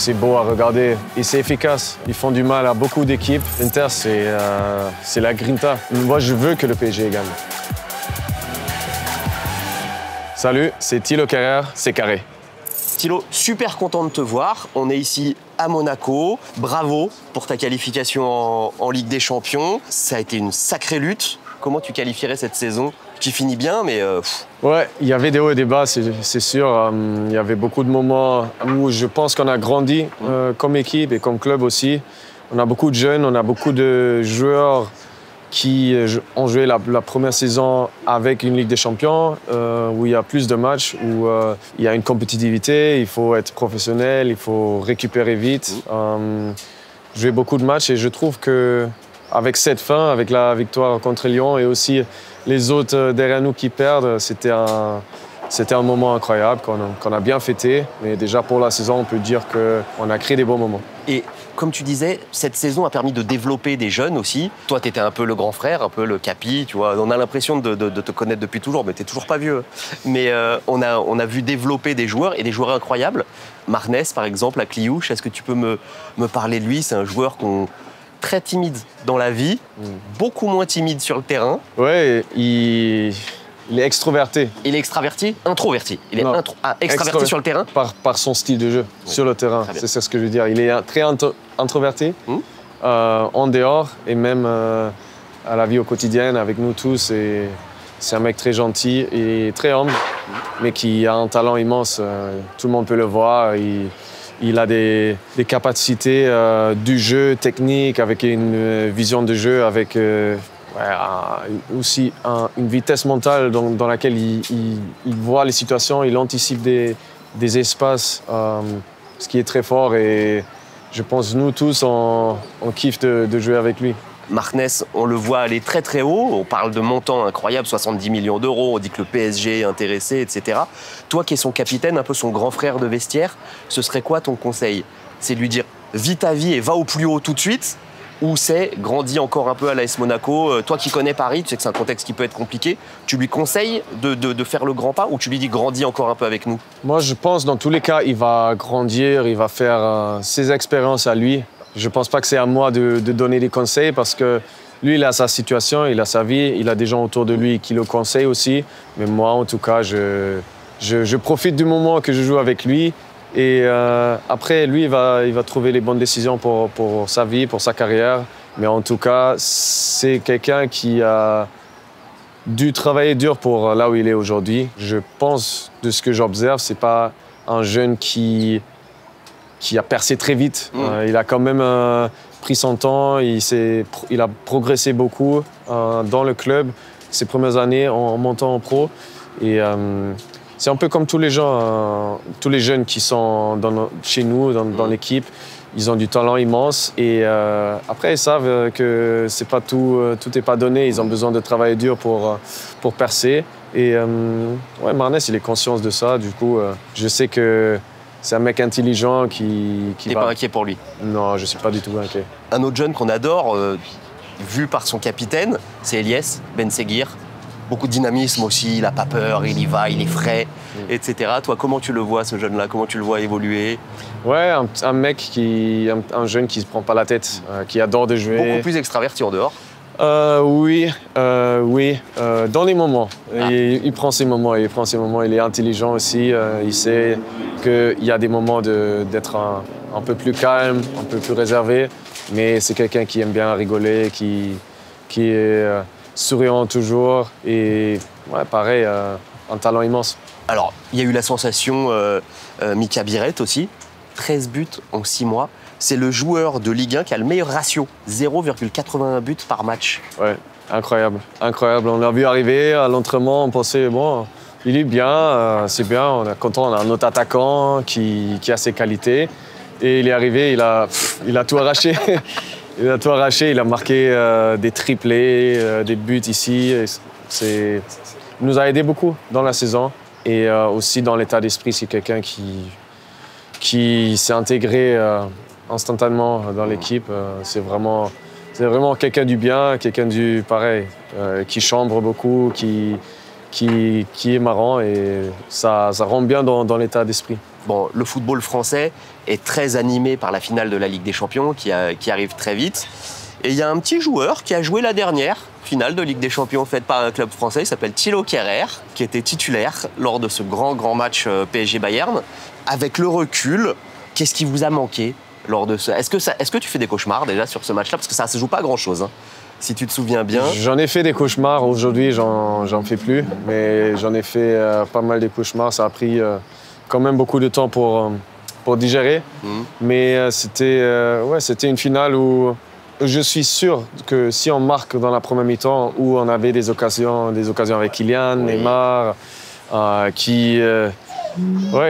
c'est beau à regarder et c'est efficace. Ils font du mal à beaucoup d'équipes. L'Inter, c'est la grinta. Moi, je veux que le PSG gagne. Salut, c'est Thilo Kehrer, c'est Carré. Thilo, super content de te voir. On est ici à Monaco. Bravo pour ta qualification en Ligue des Champions. Ça a été une sacrée lutte. Comment tu qualifierais cette saison qui finit bien, mais... Ouais, il y avait des hauts et des bas, c'est sûr. Il y avait beaucoup de moments où je pense qu'on a grandi comme équipe et comme club aussi. On a beaucoup de jeunes, on a beaucoup de joueurs qui ont joué la première saison avec une Ligue des Champions, où il y a plus de matchs, où il y a une compétitivité, il faut être professionnel, il faut récupérer vite. Jouer beaucoup de matchs et je trouve qu'avec cette fin, avec la victoire contre Lyon et aussi les autres derrière nous qui perdent, c'était un moment incroyable qu'on a bien fêté. Mais déjà pour la saison, on peut dire qu'on a créé des bons moments. Et comme tu disais, cette saison a permis de développer des jeunes aussi. Toi, tu étais un peu le grand frère, un peu le capi, tu vois. On a l'impression de te connaître depuis toujours, mais tu n'es toujours pas vieux. Mais on a vu développer des joueurs, et des joueurs incroyables. Marnès, par exemple, à Cliouche, est-ce que tu peux me parler de lui? C'est un joueur très timide dans la vie, beaucoup moins timide sur le terrain. Ouais, il est extroverti. Il est extraverti? Introverti. Il est extraverti sur le terrain? Par son style de jeu, sur le terrain. C'est ce que je veux dire. Il est très introverti en dehors et même à la vie au quotidien avec nous tous. C'est un mec très gentil et très humble, mais qui a un talent immense. Tout le monde peut le voir. Il a des capacités du jeu technique, avec une vision de jeu, avec aussi une vitesse mentale dans laquelle il voit les situations, il anticipe des espaces, ce qui est très fort. Et je pense nous tous, on kiffe de jouer avec lui. Marnès, on le voit aller très très haut, on parle de montants incroyables, 70 millions d'euros, on dit que le PSG est intéressé, etc. Toi qui es son capitaine, un peu son grand frère de vestiaire, ce serait quoi ton conseil? C'est de lui dire « vis ta vie et va au plus haut tout de suite » ou c'est « grandis encore un peu à l'AS Monaco ». Toi qui connais Paris, tu sais que c'est un contexte qui peut être compliqué, tu lui conseilles de faire le grand pas ou tu lui dis « grandis encore un peu avec nous ». Moi je pense dans tous les cas, il va grandir, il va faire ses expériences à lui. Je ne pense pas que c'est à moi de donner des conseils parce que lui, il a sa situation, il a sa vie, il a des gens autour de lui qui le conseillent aussi. Mais moi, en tout cas, je profite du moment que je joue avec lui. Et après, lui, il va trouver les bonnes décisions pour sa vie, pour sa carrière. Mais en tout cas, c'est quelqu'un qui a dû travailler dur pour là où il est aujourd'hui. Je pense, de ce que j'observe, ce n'est pas un jeune qui a percé très vite. Il a quand même pris son temps, il a progressé beaucoup dans le club ces premières années en montant en pro. Et c'est un peu comme tous les gens, tous les jeunes qui sont chez nous, dans l'équipe. Ils ont du talent immense et après ils savent que c'est pas tout n'est pas donné. Ils ont besoin de travailler dur pour percer. Et Marnès, il est conscient de ça. Du coup, je sais que c'est un mec intelligent qui T'es pas inquiet pour lui? Non, je suis pas du tout inquiet. Un autre jeune qu'on adore, vu par son capitaine, c'est Eliès Ben Seguir. Beaucoup de dynamisme aussi, il n'a pas peur, il y va, il est frais, etc. Toi, comment tu le vois, ce jeune-là? Comment tu le vois évoluer? Ouais, un jeune qui ne se prend pas la tête, qui adore de jouer. Beaucoup plus extraverti en dehors? Oui. Dans les moments. Il prend ses moments, il est intelligent aussi. Il sait qu'il y a des moments d'être un peu plus calme, un peu plus réservé. Mais c'est quelqu'un qui aime bien rigoler, qui est souriant toujours. Et ouais, pareil, un talent immense. Alors, il y a eu la sensation Mika Biret aussi. 13 buts en 6 mois. C'est le joueur de Ligue 1 qui a le meilleur ratio, 0,81 buts par match. Ouais, incroyable. On l'a vu arriver à l'entraînement, on pensait, bon, il est bien, c'est bien, on est content, on a un autre attaquant qui a ses qualités. Et il est arrivé, il a tout arraché. Il a marqué des triplés, des buts ici. Il nous a aidé beaucoup dans la saison. Et aussi dans l'état d'esprit, c'est quelqu'un qui s'est intégré instantanément dans l'équipe. C'est vraiment quelqu'un du bien, quelqu'un du pareil, qui chambre beaucoup, qui est marrant et ça rentre bien dans l'état d'esprit. Bon, le football français est très animé par la finale de la Ligue des Champions qui arrive très vite. Et il y a un petit joueur qui a joué la dernière finale de Ligue des Champions faite par un club français, il s'appelle Thilo Kehrer, qui était titulaire lors de ce grand match PSG-Bayern. Avec le recul, qu'est-ce qui vous a manqué lors de ce... Est-ce que tu fais des cauchemars déjà sur ce match-là? Parce que ça ne se joue pas à grand-chose, hein, si tu te souviens bien. J'en ai fait des cauchemars. Aujourd'hui, j'en fais plus. Mais j'en ai fait pas mal de cauchemars. Ça a pris quand même beaucoup de temps pour digérer. Mais c'était une finale où je suis sûr que si on marque dans la première mi-temps, où on avait des occasions avec Kylian, Neymar, qui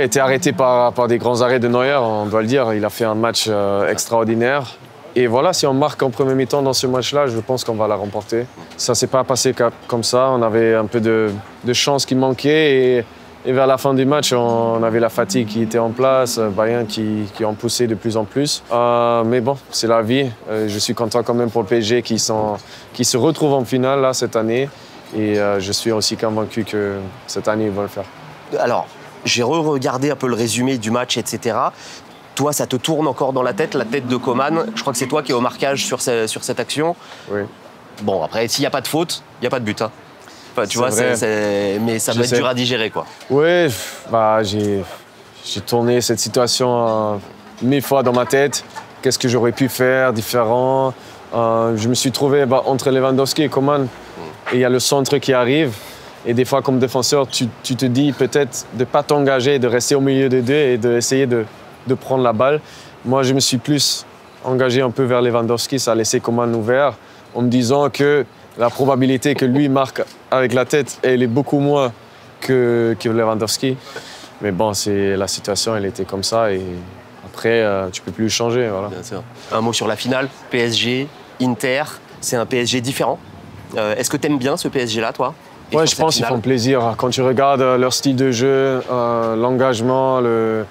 était arrêté par des grands arrêts de Neuer, on doit le dire. Il a fait un match extraordinaire. Et voilà, si on marque en première mi-temps dans ce match-là, je pense qu'on va la remporter. Ça ne s'est pas passé comme ça. On avait un peu de chance qui manquait. Et vers la fin du match, on avait la fatigue qui était en place, Bayern qui en poussait de plus en plus. Mais bon, c'est la vie. Je suis content quand même pour le PSG qui se retrouve en finale là, cette année. Et je suis aussi convaincu que cette année, ils vont le faire. Alors, j'ai re-regardé un peu le résumé du match, etc. Toi, ça te tourne encore dans la tête de Coman. Je crois que c'est toi qui es au marquage sur cette action. Oui. Bon, après, s'il n'y a pas de faute, il n'y a pas de but. Hein. Enfin, tu vois, mais ça doit être dur à digérer, quoi. Oui, j'ai tourné cette situation 1000 fois dans ma tête. Qu'est-ce que j'aurais pu faire différent? Je me suis trouvé entre Lewandowski et Coman. Et il y a le centre qui arrive. Et des fois, comme défenseur, tu te dis peut-être de ne pas t'engager, de rester au milieu des deux et d'essayer de prendre la balle. Moi, je me suis plus engagé un peu vers Lewandowski. Ça a laissé Coman ouvert en me disant que la probabilité que lui marque avec la tête, elle est beaucoup moins que Lewandowski. Mais bon, la situation, elle était comme ça. Et après, tu ne peux plus le changer. Voilà. Bien sûr. Un mot sur la finale, PSG, Inter. C'est un PSG différent. Est-ce que tu aimes bien ce PSG-là, toi? Oui, je pense qu'ils font plaisir. Quand tu regardes leur style de jeu, l'engagement, le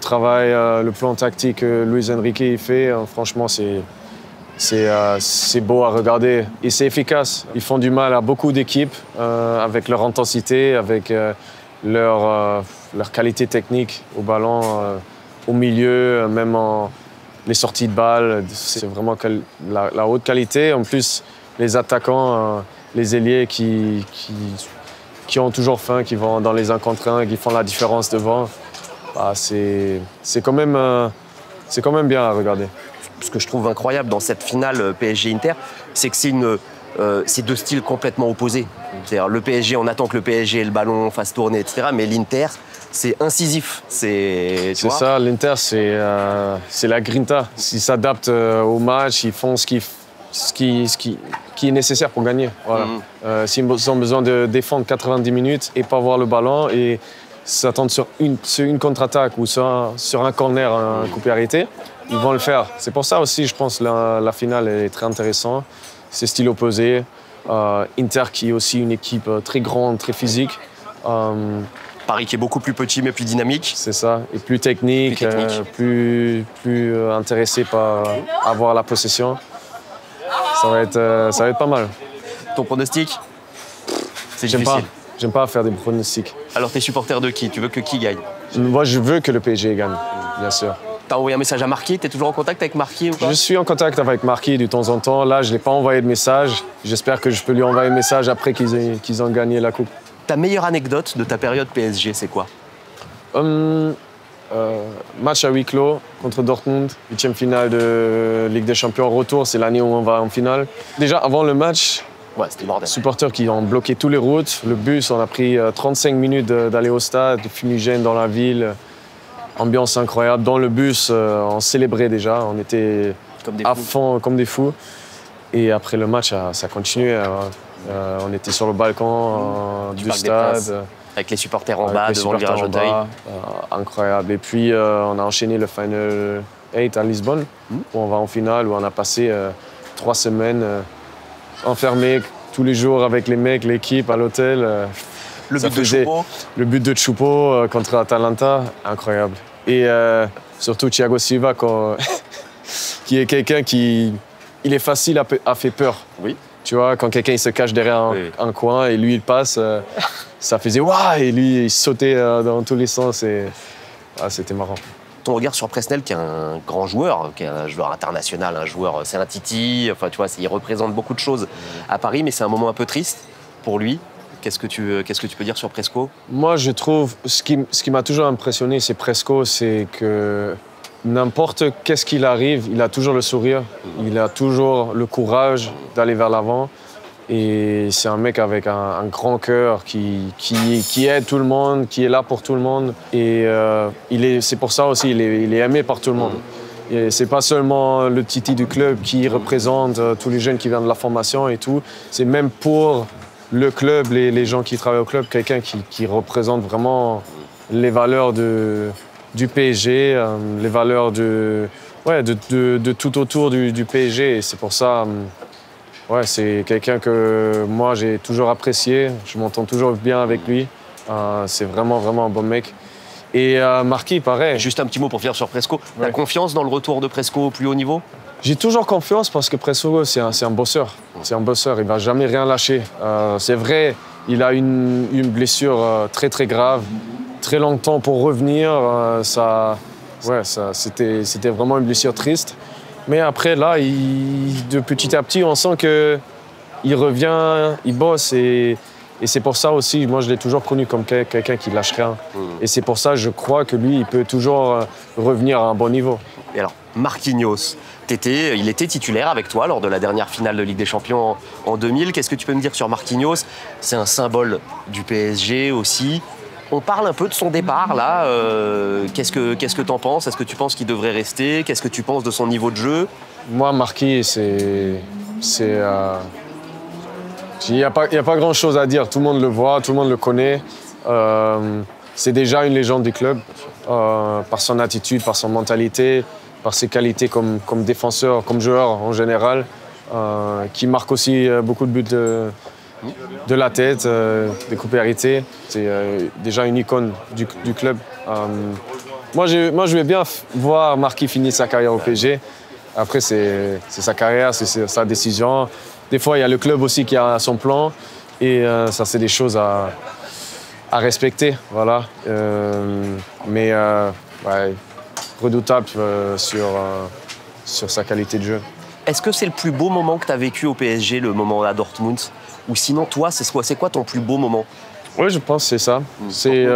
travail, le plan tactique que Luis Enrique fait, franchement, c'est beau à regarder et c'est efficace. Ils font du mal à beaucoup d'équipes avec leur intensité, avec leur qualité technique au ballon, au milieu, même les sorties de balles. C'est vraiment la haute qualité. En plus, les attaquants, les ailiers qui ont toujours faim, qui vont dans les 1 contre 1, qui font la différence devant, c'est quand même bien à regarder. Ce que je trouve incroyable dans cette finale PSG-Inter, c'est que c'est deux styles complètement opposés. C'est-à-dire le PSG, on attend que le PSG ait le ballon, fasse tourner, etc. Mais l'Inter, c'est incisif. C'est ça, l'Inter, c'est la grinta. Ils s'adaptent au match, ils font ce qui est nécessaire pour gagner. Voilà. S'ils ont besoin de défendre 90 minutes et pas voir le ballon et s'attendre sur une contre-attaque ou sur un corner, un coupé arrêté, ils vont le faire. C'est pour ça aussi, je pense, la finale est très intéressante. C'est style opposé. Inter qui est aussi une équipe très grande, très physique. Paris qui est beaucoup plus petit mais plus dynamique. C'est ça, et plus technique, plus intéressé par avoir la possession. Ça va être pas mal. Ton pronostic? C'est difficile. J'aime pas faire des pronostics. Alors t'es supporter de qui? Tu veux que qui gagne? Moi, je veux que le PSG gagne, bien sûr. T'as envoyé un message à Marquis? T'es toujours en contact avec Marquis ou pas? Je suis en contact avec Marquis de temps en temps. Là, je ne l'ai pas envoyé de message. J'espère que je peux lui envoyer un message après qu'ils ont gagné la coupe. Ta meilleure anecdote de ta période PSG, c'est quoi? Match à huis clos contre Dortmund, 8e finale de Ligue des Champions. Retour, c'est l'année où on va en finale. Déjà, avant le match, c'était bordel. Supporters qui ont bloqué toutes les routes. Le bus, on a pris 35 minutes d'aller au stade, fumigène dans la ville. Ambiance incroyable. Dans le bus, on célébrait déjà. On était à fond, comme des fous. Et après le match, ça continuait. On était sur le balcon du stade. Avec les supporters en bas, devant le virage Auteuil. Incroyable. Et puis, on a enchaîné le Final 8 à Lisbonne, où on va en finale, où on a passé 3 semaines enfermés tous les jours avec les mecs, l'équipe à l'hôtel. Le but de Choupo contre Atalanta, incroyable. Et surtout Thiago Silva, qui est quelqu'un qui est facile à faire peur. Oui. Tu vois, quand quelqu'un se cache derrière un coin et lui il passe, ça faisait waouh, et lui il sautait dans tous les sens. Et c'était marrant. Ton regard sur Presnel, qui est un grand joueur, qui est un joueur international, c'est un titi, enfin, tu vois, il représente beaucoup de choses à Paris, mais c'est un moment un peu triste pour lui. Qu'est-ce que tu peux dire sur Presco? Moi, je trouve, ce qui m'a toujours impressionné, c'est Presco, c'est que n'importe qu'est-ce qu'il arrive, il a toujours le sourire, il a toujours le courage d'aller vers l'avant. Et c'est un mec avec un grand cœur qui aide tout le monde, qui est là pour tout le monde. Et c'est pour ça aussi, il est aimé par tout le monde. Et c'est pas seulement le titi du club qui représente tous les jeunes qui viennent de la formation et tout. C'est même pour le club, les gens qui travaillent au club, quelqu'un qui représente vraiment les valeurs du PSG, les valeurs de tout autour du PSG. Et c'est pour ça... Ouais, c'est quelqu'un que moi j'ai toujours apprécié, je m'entends toujours bien avec lui. C'est vraiment un bon mec. Et Marquis, pareil. Juste un petit mot pour finir sur Presco. Ouais. T'as confiance dans le retour de Presco au plus haut niveau? J'ai toujours confiance parce que Presco, c'est un bosseur. C'est un bosseur, il ne va jamais rien lâcher. C'est vrai, il a une blessure très grave, très longtemps pour revenir. C'était vraiment une blessure triste. Mais après, là, de petit à petit, on sent qu'il revient, il bosse. Et c'est pour ça aussi, moi, je l'ai toujours connu comme quelqu'un qui ne lâche rien. Et c'est pour ça, je crois que lui, il peut toujours revenir à un bon niveau. Et alors, Marquinhos, il était titulaire avec toi lors de la dernière finale de Ligue des Champions en 2000. Qu'est-ce que tu peux me dire sur Marquinhos? C'est un symbole du PSG aussi. On parle un peu de son départ, là. Qu'est-ce que tu en penses? Est-ce que tu penses qu'il devrait rester? Qu'est-ce que tu penses de son niveau de jeu? Moi, Marquis, il n'y a pas grand-chose à dire. Tout le monde le voit, tout le monde le connaît. C'est déjà une légende du club, par son attitude, par son mentalité, par ses qualités comme défenseur, comme joueur en général, qui marque aussi beaucoup de buts de la tête, des coupes arrêtées. C'est déjà une icône du club. Moi, je vais bien voir Marquis finir sa carrière au PSG. Après, c'est sa carrière, c'est sa décision. Des fois, il y a le club aussi qui a son plan. Et ça, c'est des choses à respecter. Voilà. Mais redoutable sur sa qualité de jeu. Est-ce que c'est le plus beau moment que tu as vécu au PSG, le moment à Dortmund? Ou sinon, toi, c'est quoi ton plus beau moment? Oui, je pense que c'est ça. C'est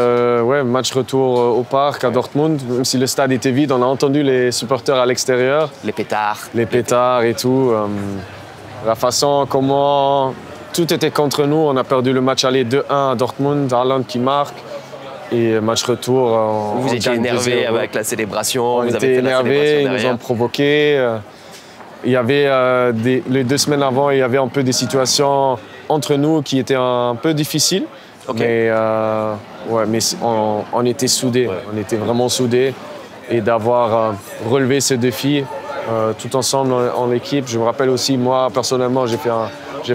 match retour au parc à Dortmund. Même si le stade était vide, on a entendu les supporters à l'extérieur. Les pétards. Les pétards et tout. La façon comment tout était contre nous. On a perdu le match aller 2-1 à Dortmund, Haaland qui marque. Et match retour. Vous étiez énervé avec la célébration. On était énervés, ils nous ont provoqué. Il y avait, les 2 semaines avant, il y avait un peu des situations entre nous qui étaient un peu difficiles. Okay. Mais on était soudés, on était vraiment soudés. Et d'avoir relevé ce défi tout ensemble en équipe. Je me rappelle aussi, moi, personnellement, j'ai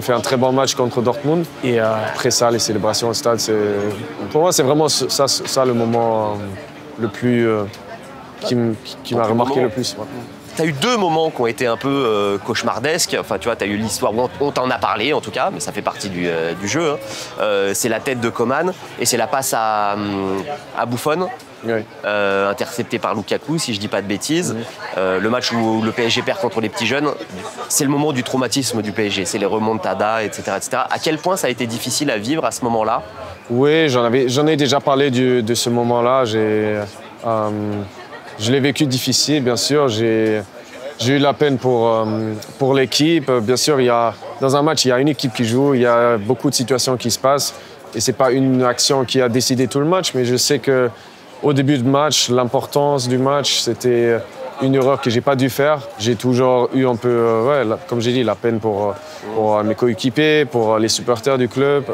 fait un très bon match contre Dortmund. Et après ça, les célébrations au stade, pour moi, c'est vraiment ça le moment le plus qui m'a remarqué le plus. Tu as eu 2 moments qui ont été un peu cauchemardesques. Enfin, tu vois, tu as eu l'histoire où on t'en a parlé, en tout cas, mais ça fait partie du jeu. Hein. C'est la tête de Coman et c'est la passe à Buffon, oui. Interceptée par Lukaku, si je dis pas de bêtises. Oui. Le match où le PSG perd contre les petits jeunes, c'est le moment du traumatisme du PSG. C'est les remontadas, etc., etc. À quel point ça a été difficile à vivre à ce moment-là? Oui, j'en ai déjà parlé de ce moment-là. Je l'ai vécu difficile, bien sûr. J'ai eu la peine pour l'équipe. Bien sûr, dans un match, il y a une équipe qui joue, il y a beaucoup de situations qui se passent. Et ce n'est pas une action qui a décidé tout le match, mais je sais qu'au début du match, l'importance du match, c'était une erreur que je n'ai pas dû faire. J'ai toujours eu un peu, comme j'ai dit, la peine pour mes coéquipiers, pour les supporters du club.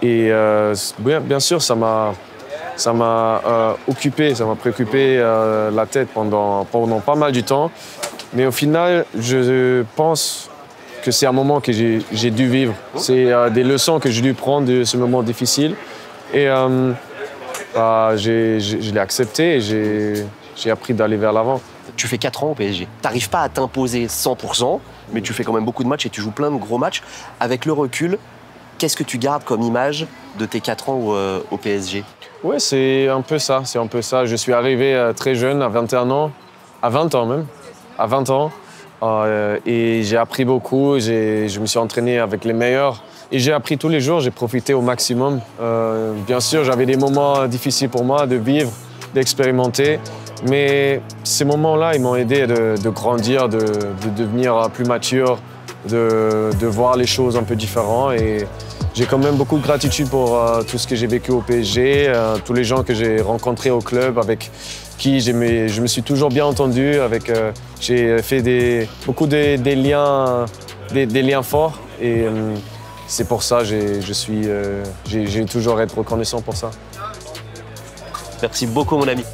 Bien sûr, ça m'a occupé, ça m'a préoccupé la tête pendant pas mal du temps. Mais au final, je pense que c'est un moment que j'ai dû vivre. C'est des leçons que j'ai dû prendre de ce moment difficile. Et je l'ai accepté et j'ai appris d'aller vers l'avant. Tu fais 4 ans au PSG. Tu n'arrives pas à t'imposer 100%, mais tu fais quand même beaucoup de matchs et tu joues plein de gros matchs. Avec le recul, Qu'est-ce que tu gardes comme image de tes 4 ans au PSG? Oui, c'est un peu ça, c'est un peu ça. Je suis arrivé très jeune, à 21 ans, à 20 ans même, à 20 ans. Et j'ai appris beaucoup, je me suis entraîné avec les meilleurs. Et j'ai appris tous les jours, j'ai profité au maximum. Bien sûr, j'avais des moments difficiles pour moi de vivre, d'expérimenter. Mais ces moments-là, ils m'ont aidé de grandir, de devenir plus mature, de voir les choses un peu différemment. Et j'ai quand même beaucoup de gratitude pour tout ce que j'ai vécu au PSG, tous les gens que j'ai rencontrés au club, avec qui je me suis toujours bien entendu. J'ai fait beaucoup des liens forts. Et c'est pour ça que j'ai toujours été reconnaissant pour ça. Merci beaucoup, mon ami.